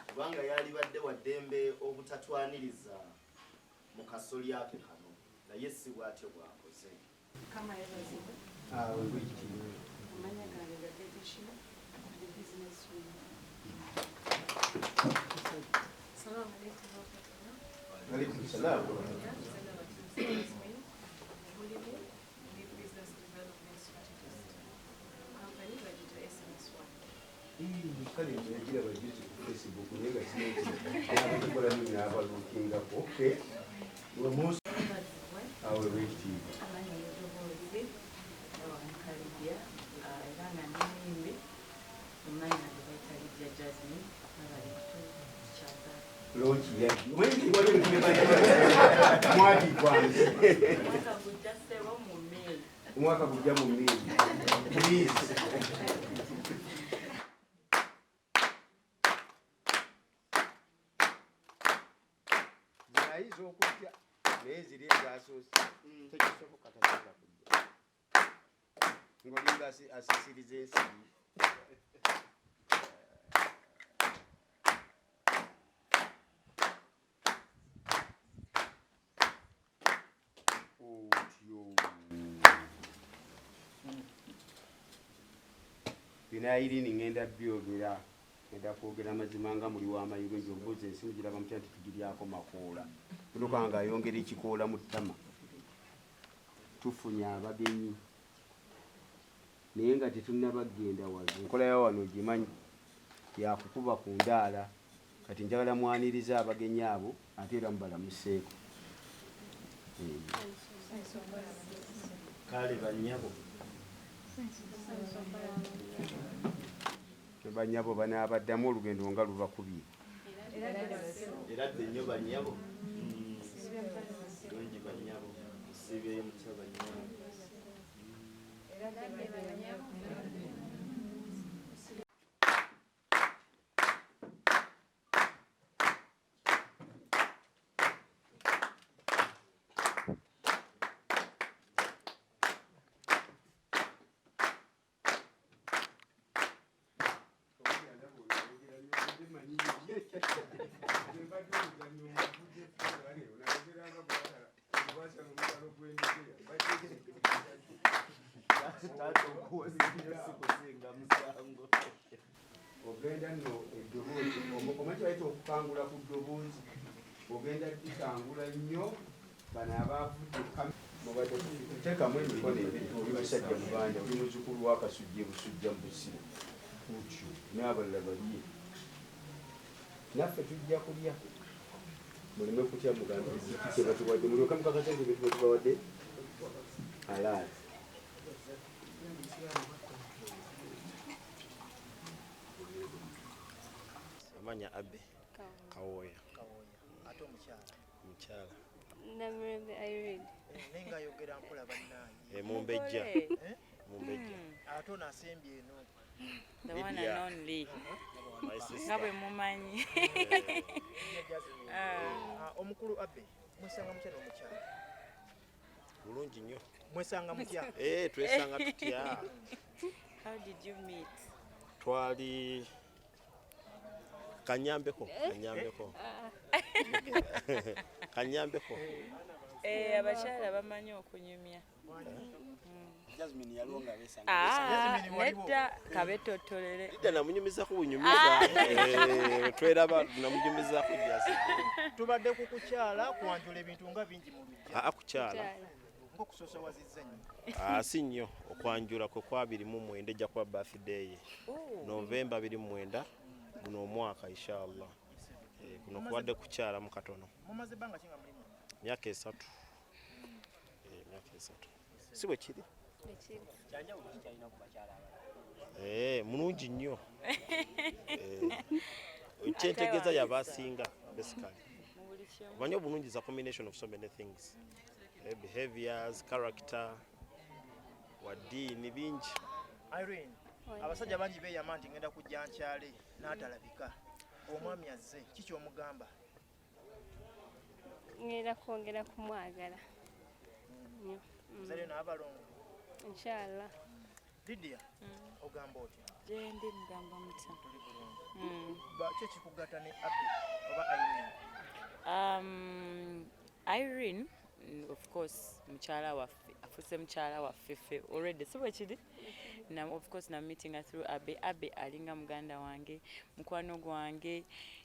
Kubanga yali badde waddembe obutatwaniriza mu kasolya ke kano naye si bw'atyo bwakoze. Mwaka kujja mu mmiri. Please. Nayiza okujja naye ziri ezasoose tekisoboka tasobola kujja. Ng'olinga asisiriza ensiri. Binayirini ngenda byogera ngenda kwogera amazima nga muli w'amayiro nti obuuza ensimu giraba mutya nti tugiryako makoola tutuuka nga ayongera ekikoola mu ttama tufunye abagenyi naye nga tetunnabagenda wazo enkola ya wano ogimanyi yakukuba ku ndaala kati njagala mwaniriza abagenyi abo ate era mubalamuseeko Kale bannyabo banyabo banaabaddamu olugendo nga lubakubye era dde nnyo bannyabo lungi bannyabo sibe mutya bannyabo ogenda nno eddoboozi omanyi bayita okukangula ku ddoboozi ogenda dikangula nnyo bano abaavudde teekamu emikono ebiri oli musajja mubanda oli muzukulu w'akasujja busujja mu busiro kutyo n'abalala balye naffe tujja kulya muleme kutya muganda ekiti kye batuwadde mulyoka mukakasa nti ebintu byetubawadde alaazi amanya abe kawoya ate omukyala Namrebe Irene. Nenga yogera mpola bannaye. Mumbejja. Ate onasembye eno. The one and only. My sister. Ngabe mumanyi. Omukulu Abe, mwesanga mutya n'omukyala. Bulungi nnyo. Mwesanga mutya? Twesanga tutya. How did you meet? Twali Kanyambeko. Abakyala bamanyi okunyumya. Jazmine yalonga besa. Nedda kabetotolere. Lydia namunyumiza kunyumiza. Tweraba namunyumiza ku Jazmine. Tubadde ku kukyala kwanjula ebintu nga bingi mu lujja. Kukyala. Ngokusosa wazizza nnyo. Si nnyo okwanjula kwe kwa 29 ejja kuba birthday. November 29 guno omwaka inshallah. Kuno kuwadde kukyala mu katono. Mumaze banga kinga mulimo. Myaka 3. Myaka 3. si bwe kiri mulungi nnyo kyentegeeza yabasinga basically omanyi obulungi is a combination of so many things behaviors character waddiini bingi. Irene, abasajja bangi beeyama nti ngenda kujja nkyale n'atalabika omwami azze kiki omugamba? ngenda kwongera kumwagala nnyo. Muzadde n'abalongo Inshallah. Lydia, ogamba otya? Gyendi mugamba mutya. Tuli bulungi. Ki ekikugatta ne Abby oba Irene? Irene, of course, mukyala waffe afuse mukyala waffe ffe already si bwe kiri. Of course na meeting through Abby alinga muganda wange mukwano gwange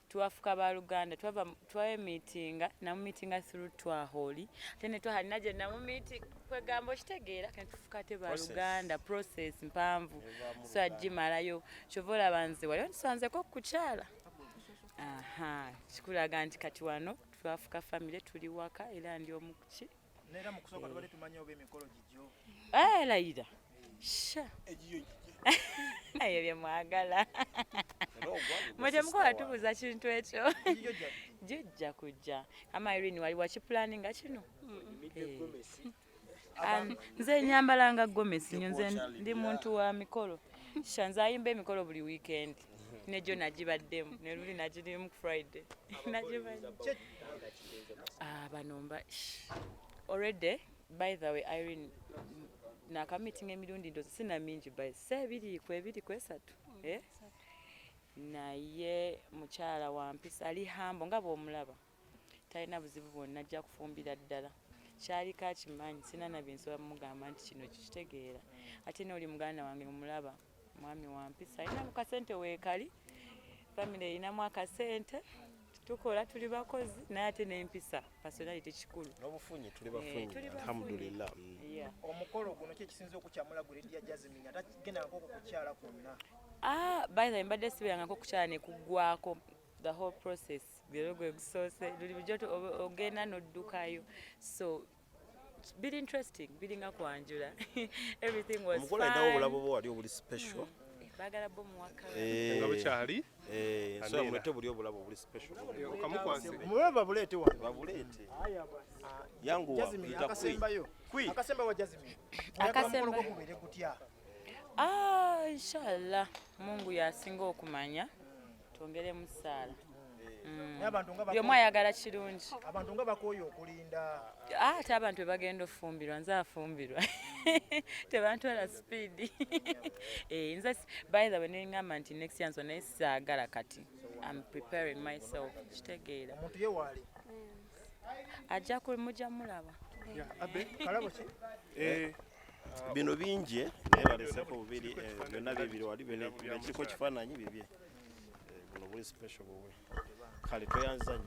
twafuka baluganda twawe meetinga na meetinga through twaholi tene twahalina je na meeting kwegambo kitegeera kandi tufuka te baluganda process mpanvu so agimalayo chovola banze wali nsanze ko kukyala kikulaga nti kati wano twafuka family tuli waka era ndi omukuki nera mukusooka tubale tumanya oba emikolo gijjo Lydia sha ayo byemwagala muje mukola tubuza kintu ekyo jijja kujja ama Irene wali wakipulaninga kino nze nyambalanga gomesi nze ndi muntu wa mikolo shanza ayimba emikolo buli weekend nejo nagibaddemu ne luli nagirimu ku Friday nagibadde banomba already by the way Irene naka meeting emirundi ndo sina mingi by 2 naye mukyala wa mpisa ali hambo nga bw'omulaba talina buzibu bwonna ajja kufumbira ddala kyali kakimanyi sina nabinsoba mugamba nti kino kikitegeera ate n'oli muganda wange omulaba mwami wa mpisa alina mu kasente weekali family erinamu akasente tukola tuli bakozi naye ate n'empisa personality kikulu n'obufunyi tuli bafunyi alhamdulillah. Omukolo guno ki ekisinza okukyamula gu Lydia Jazmine atagenda nkoko kukyala kwonna? By the way mbadde sibeeranga nko kukyala ne kuggwako the whole process gero gwe gusoose luli bujoto ogenda n'oddukayo so bit interesting biringa kwanjula everything was fine. Omukolo ndawo obulabo bwo wali obuli special bagala bo muwaka nga bukyali so mulete buli obulabo obuli special okamukwanze mulaba bulete wa babulete yangu wa akasembayo akasemba wa Jazmine akasemba ko kubere kutya inshallah Mungu yasinga okumanya tongere musala byomwe ayagala kirungi abantu nga bakoyo okulinda ate abantu bagenda ofumbirwa nze afumbirwa tebantwala speed nze by the way nengamba nti next year naye saagala kati I'm preparing myself kitegeera omuntu ye wali ajja kumujja mulaba abe kalabo ki bino bingi naye baleseko bubiri byonna bibiri wali kiriko kifaananyi bibye buno buli special bwe kale toyanza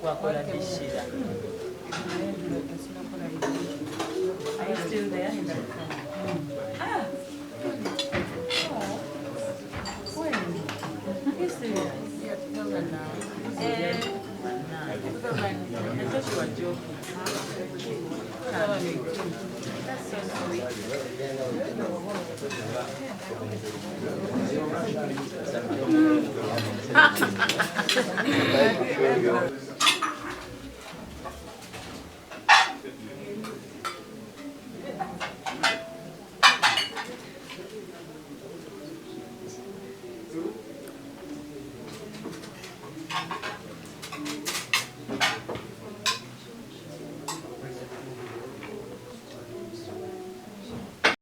wakola bishira Are you still there? When? Are you serious? Yeah, 2009. I thought you were joking. That's so sweet.